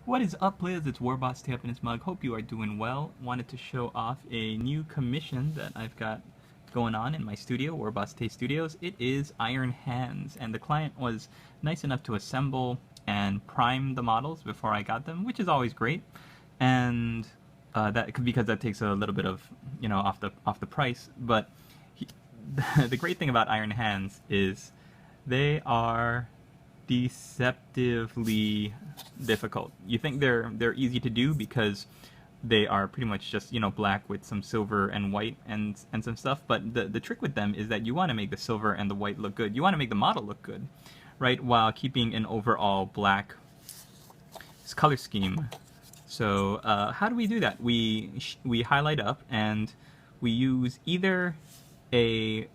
What is up, players? It's WarbossTae up in his mug. Hope you are doing well. Wanted to show off a new commission that I've got going on in my studio, WarbossTaeStudios. It is Iron Hands, and the client was nice enough to assemble and prime the models before I got them, which is always great. And because that takes a little bit of off the price. But the great thing about Iron Hands is they are deceptively difficult. You think they're easy to do because they are pretty much just black with some silver and white and some stuff, but the trick with them is that you want to make the silver and the white look good. You want to make the model look good, right, while keeping an overall black color scheme. So how do we do that? We highlight up and we use either a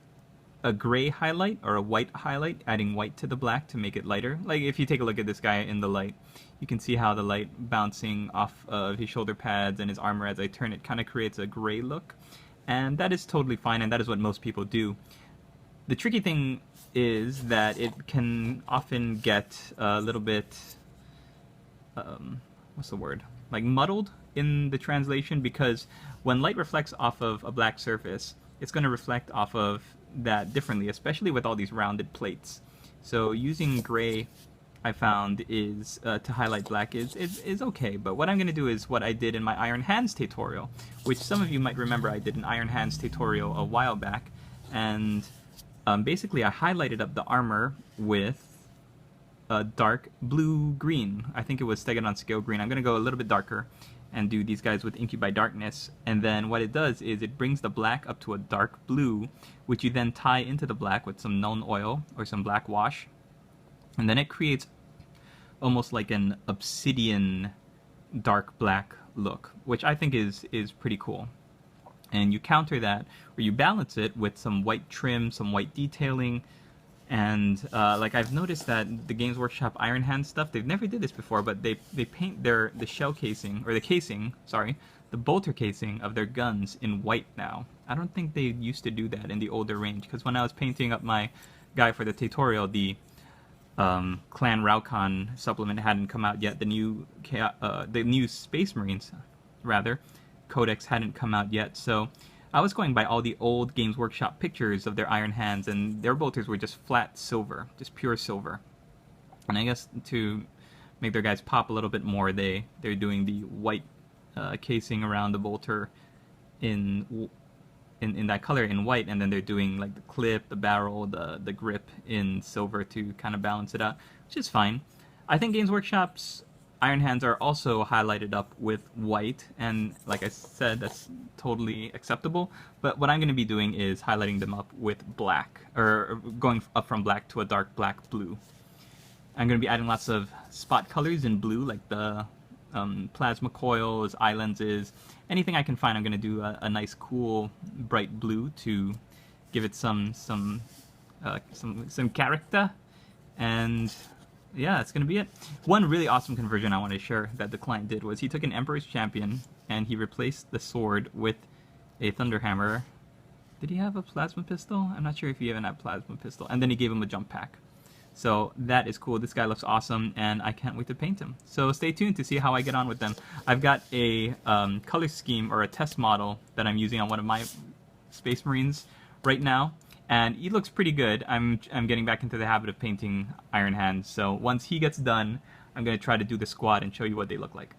gray highlight or a white highlight, adding white to the black to make it lighter. Like if you take a look at this guy in the light, you can see how the light bouncing off of his shoulder pads and his armor as I turn it kind of creates a gray look. And that is totally fine, and that is what most people do. The tricky thing is that it can often get a little bit, what's the word? Like muddled in the translation, because when light reflects off of a black surface, it's going to reflect off of that differently, especially with all these rounded plates. So using gray, I found, is to highlight black is okay. But what I'm going to do is what I did in my Iron Hands tutorial, which some of you might remember I did an Iron Hands tutorial a while back, and basically I highlighted up the armor with a dark blue-green. I think it was Stegadon Scale Green. I'm going to go a little bit darker and do these guys with Inky by Darkness, and then what it does is it brings the black up to a dark blue, which you then tie into the black with some Nuln Oil or some black wash, and then it creates almost like an obsidian dark black look, which I think is pretty cool. And you counter that, or you balance it with some white trim, some white detailing, and like I've noticed that the Games Workshop Iron Hand stuff, they've never did this before, but they paint the shell casing, or the casing, sorry, the bolter casing of their guns in white now. I don't think they used to do that in the older range, because when I was painting up my guy for the tutorial, the Clan Raucon supplement hadn't come out yet. The new Space Marines, rather, Codex hadn't come out yet, so I was going by all the old Games Workshop pictures of their Iron Hands, and their bolters were just flat silver, just pure silver. And I guess to make their guys pop a little bit more, they're doing the white casing around the bolter in that color in white, and then they're doing like the clip, the barrel, the grip in silver to kind of balance it out, which is fine. I think Games Workshop's Iron Hands are also highlighted up with white, and like I said, that's totally acceptable. But what I'm going to be doing is highlighting them up with black, or going up from black to a dark black blue. I'm going to be adding lots of spot colors in blue, like the plasma coils, eye lenses, anything I can find. I'm going to do a nice, cool, bright blue to give it some character, and yeah, that's gonna be it. One really awesome conversion I want to share that the client did was he took an Emperor's Champion and he replaced the sword with a Thunder Hammer. Did he have a plasma pistol? I'm not sure if he even had a plasma pistol. And then he gave him a jump pack. So that is cool. This guy looks awesome, and I can't wait to paint him. So stay tuned to see how I get on with them. I've got a color scheme or a test model that I'm using on one of my Space Marines right now, and he looks pretty good. I'm getting back into the habit of painting Iron Hands, so once he gets done, I'm going to try to do the squad and show you what they look like.